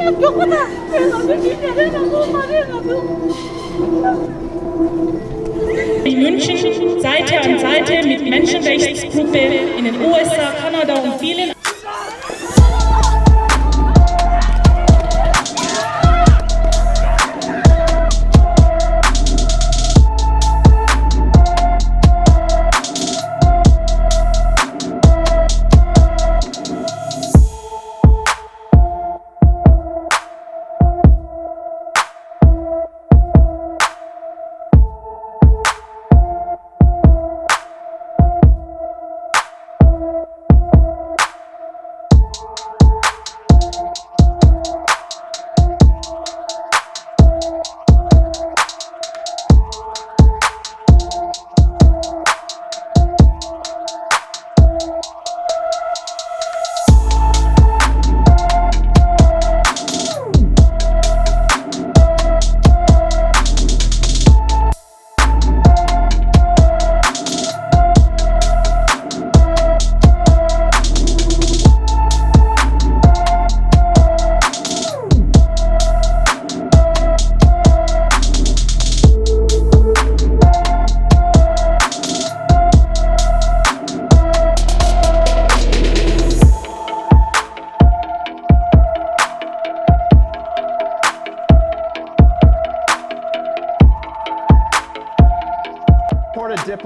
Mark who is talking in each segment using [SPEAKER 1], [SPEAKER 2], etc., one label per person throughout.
[SPEAKER 1] In München Seite an Seite mit Menschenrechtsgruppe in den USA, Kanada und vielen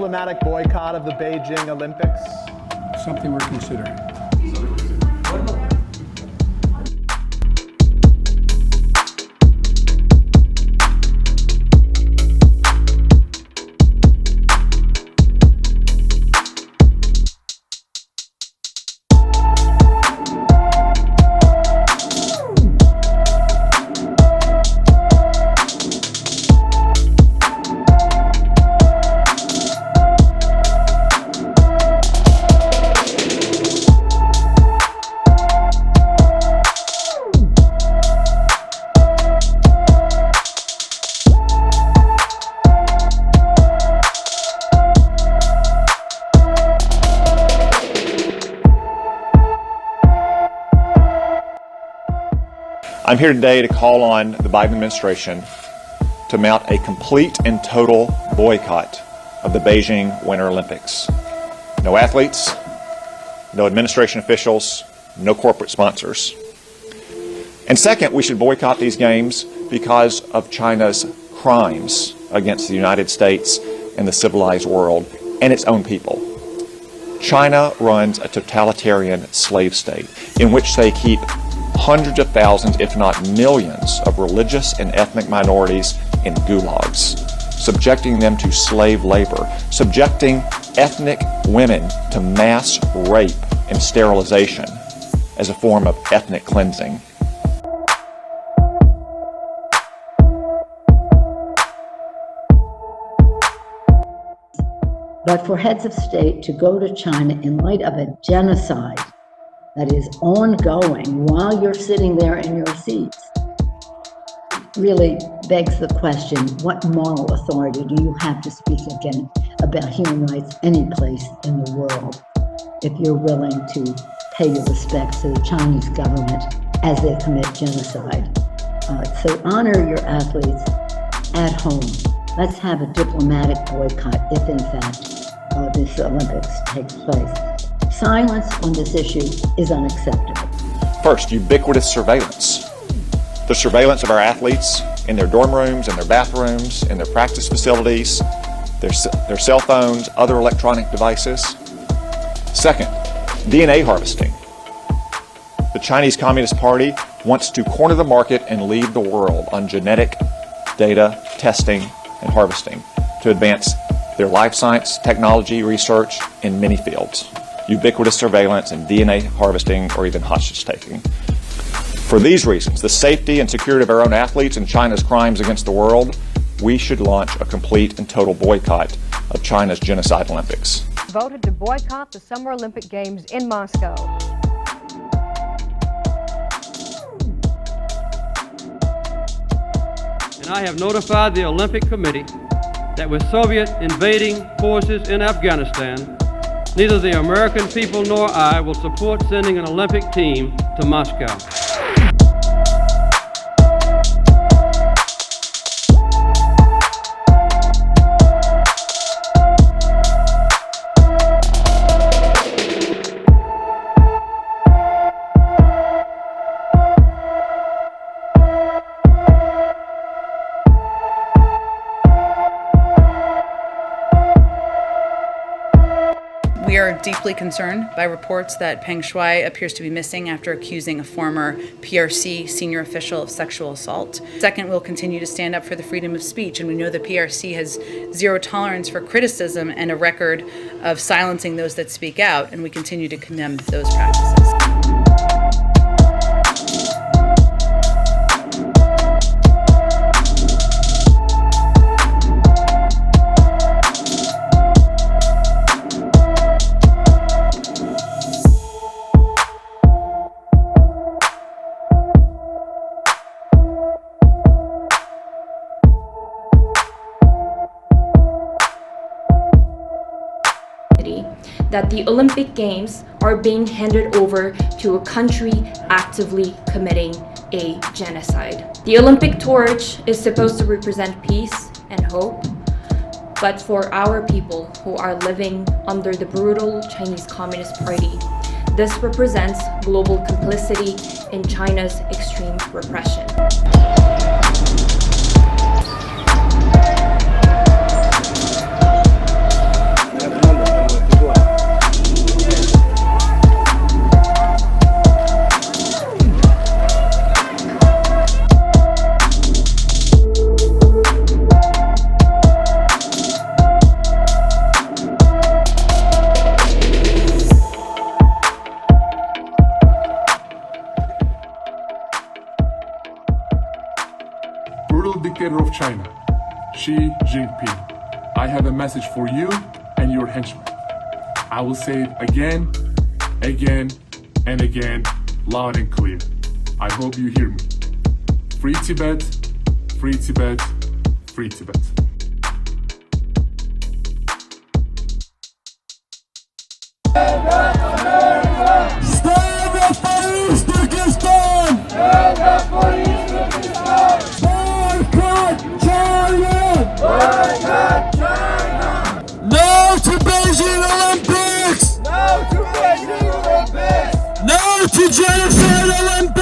[SPEAKER 2] diplomatic boycott of the Beijing Olympics?
[SPEAKER 3] Something we're considering.
[SPEAKER 4] I'm here today to call on the Biden administration to mount a complete and total boycott of the Beijing Winter Olympics. No athletes, no administration officials, no corporate sponsors. And second, we should boycott these games because of China's crimes against the United States and the civilized world and its own people. China runs a totalitarian slave state in which they keep hundreds of thousands, if not millions, of religious and ethnic minorities in gulags, subjecting them to slave labor, subjecting ethnic women to mass rape and sterilization as a form of ethnic cleansing.
[SPEAKER 5] But for heads of state to go to China in light of a genocide that is ongoing while you're sitting there in your seats really begs the question, what moral authority do you have to speak again about human rights any place in the world if you're willing to pay your respects to the Chinese government as they commit genocide? So honor your athletes at home. Let's have a diplomatic boycott if in fact this Olympics takes place. Silence on this issue is unacceptable.
[SPEAKER 4] First, ubiquitous surveillance. The surveillance of our athletes in their dorm rooms, in their bathrooms, in their practice facilities, their cell phones, other electronic devices. Second, DNA harvesting. The Chinese Communist Party wants to corner the market and lead the world on genetic data testing and harvesting to advance their life science, technology, research in many fields. Ubiquitous surveillance and DNA harvesting or even hostage taking. For these reasons, the safety and security of our own athletes and China's crimes against the world, we should launch a complete and total boycott of China's genocide Olympics.
[SPEAKER 6] Voted to boycott the Summer Olympic Games in Moscow.
[SPEAKER 7] And I have notified the Olympic Committee that with Soviet invading forces in Afghanistan, neither the American people nor I will support sending an Olympic team to Moscow.
[SPEAKER 8] deeply concerned by reports that Peng Shuai appears to be missing after accusing a former PRC senior official of sexual assault. Second, we'll continue to stand up for the freedom of speech, and we know the PRC has zero tolerance for criticism and a record of silencing those that speak out, and we continue to condemn those practices.
[SPEAKER 9] That the Olympic Games are being handed over to a country actively committing a genocide. The Olympic torch is supposed to represent peace and hope, but for our people who are living under the brutal Chinese Communist Party, this represents global complicity in China's extreme repression.
[SPEAKER 10] Brutal dictator of China, Xi Jinping, I have a message for you and your henchmen. I will say it again, again, and again, loud and clear. I hope you hear me. Free Tibet, free Tibet, free Tibet.
[SPEAKER 11] Stand up for East Turkestan! Stand up for East Turkestan! Boycott China! Boycott China! No to Beijing Olympics! No to Beijing Olympics! No to genocide Olympics!